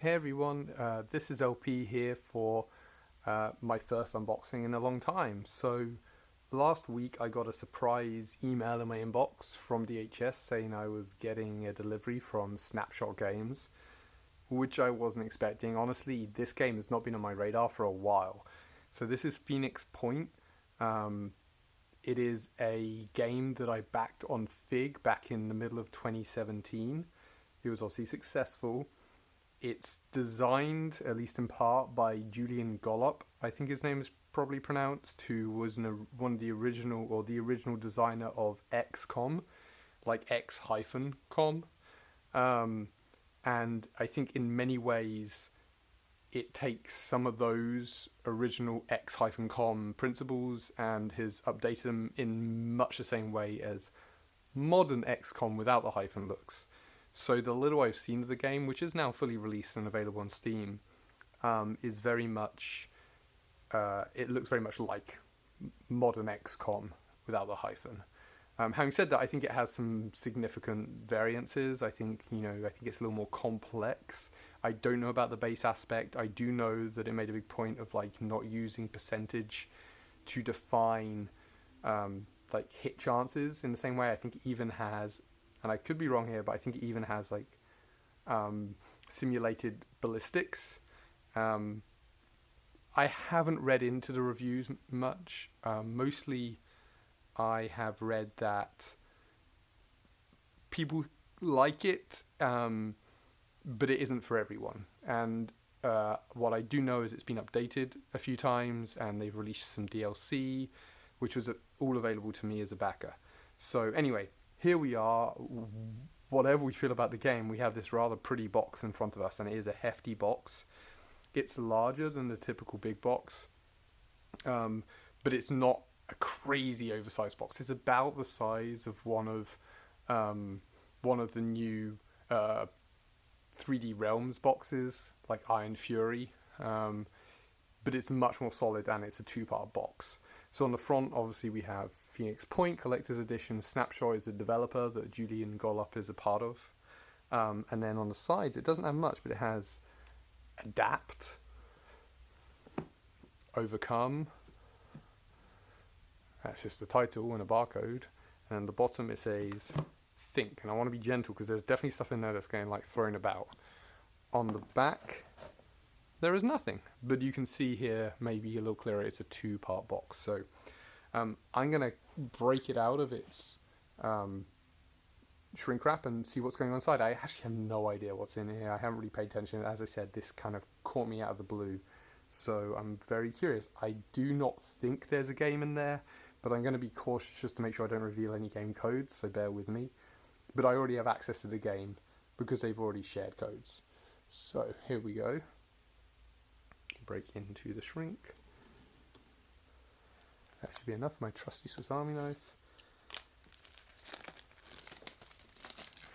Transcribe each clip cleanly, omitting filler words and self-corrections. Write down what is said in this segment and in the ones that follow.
Hey everyone, this is LP here for my first unboxing in a long time. So, last week I got a surprise email in my inbox from DHS saying I was getting a delivery from Snapshot Games, which I wasn't expecting. Honestly, this game has not been on my radar for a while. So, this is Phoenix Point. Um, it is a game that I backed on Fig back in the middle of 2017. It was obviously successful. It's designed, at least in part, by Julian Gollop, I think his name is probably pronounced, who was one of the original, or the original designer of XCOM, like X hyphen com. Um, and I think in many ways it takes some of those original X hyphen com principles and has updated them in much the same way as modern XCOM without the hyphen looks. So the little I've seen of the game, which is now fully released and available on Steam, is very much. It looks very much like modern XCOM without the hyphen. Having said that, I think it has some significant variances. I think it's a little more complex. I don't know about the base aspect. I do know that it made a big point of like not using percentage to define like hit chances in the same way. I think it even has, and I could be wrong here, but I think it even has like simulated ballistics. Um, I haven't read into the reviews much. Mostly, I have read that people like it, but it isn't for everyone. And what I do know is it's been updated a few times, and they've released some DLC, which was all available to me as a backer. So anyway, here we are. Whatever we feel about the game, we have this rather pretty box in front of us, and it is a hefty box. It's larger than the typical big box, but it's not a crazy oversized box. It's about the size of one of the new 3D Realms boxes, like Iron Fury, but it's much more solid and it's a two-part box. So on the front, obviously, we have Phoenix Point Collector's Edition. Snapshot is the developer that Julian Gollop is a part of. And then on the sides, it doesn't have much, but it has Adapt, Overcome. That's just the title and a barcode. And at the bottom it says Think. And I want to be gentle because there's definitely stuff in there that's going like thrown about. On the back, there is nothing. But you can see here, maybe a little clearer, it's a two-part box. So I'm going to break it out of its shrink wrap and see what's going on inside. I actually have no idea what's in here. I haven't really paid attention. As I said, this kind of caught me out of the blue. So I'm very curious. I do not think there's a game in there, but I'm going to be cautious just to make sure I don't reveal any game codes, so bear with me. But I already have access to the game because they've already shared codes. So here we go. Break into the shrink. That should be enough. My trusty Swiss Army knife.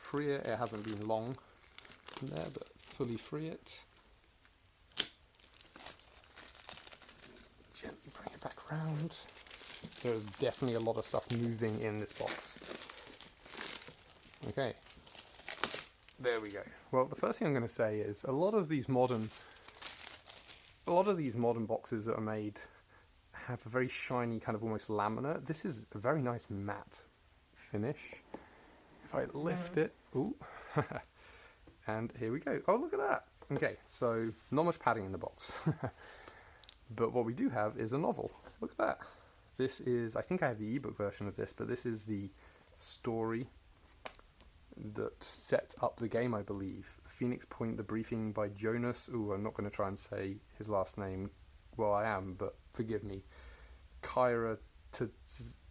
Free it. It hasn't been long in there, but fully free it. Gently bring it back around. There's definitely a lot of stuff moving in this box. Okay. There we go. Well, the first thing I'm going to say is a lot of these modern boxes that are made have a very shiny kind of almost laminate. This is a very nice matte finish. If I lift it, ooh, and here we go. Oh, look at that. Okay, so not much padding in the box. But what we do have is a novel. Look at that. This is, I think I have the ebook version of this, but this is the story that sets up the game, I believe. Phoenix Point, The Briefing by Jonas. Ooh, I'm not going to try and say his last name. Well, I am, but forgive me. Kyra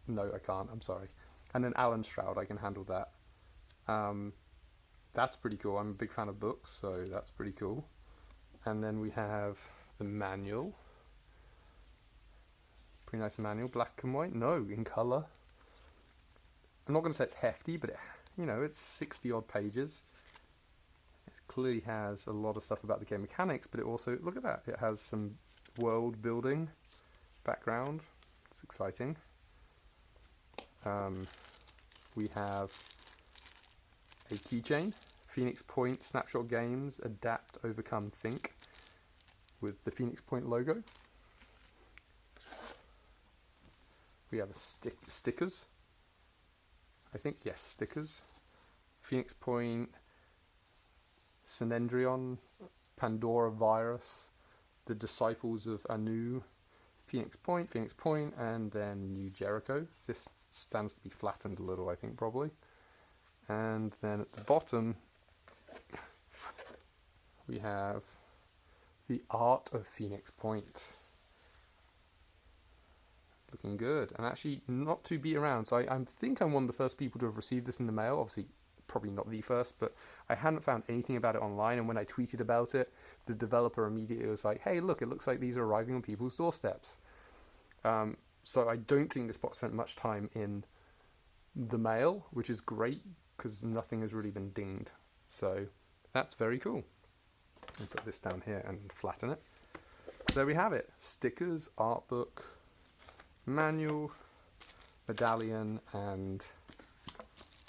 no, I can't. I'm sorry. And then Alan Stroud, I can handle that. That's pretty cool. I'm a big fan of books, so that's pretty cool. And then we have the manual. Pretty nice manual, black and white. No, in colour. I'm not going to say it's hefty, but it's 60 odd pages. It clearly has a lot of stuff about the game mechanics, but it also, look at that, it has some world building background. It's exciting. We have a keychain, Phoenix Point Snapshot Games Adapt, Overcome, Think with the Phoenix Point logo. We have stickers. I think, yes, stickers. Phoenix Point, Synendrion, Pandora Virus, the Disciples of Anu, Phoenix Point, and then New Jericho. This stands to be flattened a little, I think, probably. And then at the bottom, we have the Art of Phoenix Point. Looking good, and actually not to be around. So I think I'm one of the first people to have received this in the mail. Obviously, probably not the first, but I hadn't found anything about it online. And when I tweeted about it, the developer immediately was like, "Hey, look! It looks like these are arriving on people's doorsteps." So I don't think this box spent much time in the mail, which is great because nothing has really been dinged. So that's very cool. I'll put this down here and flatten it. So there we have it: stickers, art book, manual, medallion, and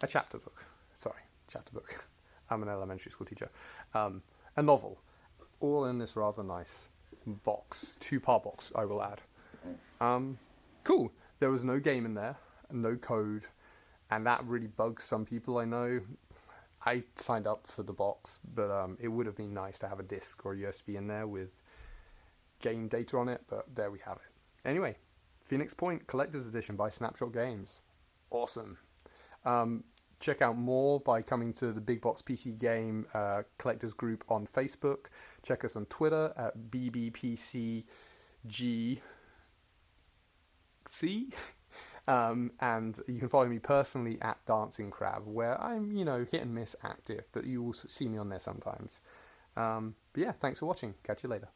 a chapter book. Sorry, chapter book. I'm an elementary school teacher. A novel, all in this rather nice box, 2-part box, I will add. Cool. There was no game in there, no code, and that really bugs some people, I know. I signed up for the box, but it would have been nice to have a disc or a USB in there with game data on it, but there we have it. Anyway, Phoenix Point Collector's Edition by Snapshot Games. Awesome. Check out more by coming to the Big Box PC Game Collectors Group on Facebook. Check us on Twitter at BBPCGC. And you can follow me personally at Dancing Crab, where I'm, hit and miss active, but you will see me on there sometimes. But yeah, thanks for watching. Catch you later.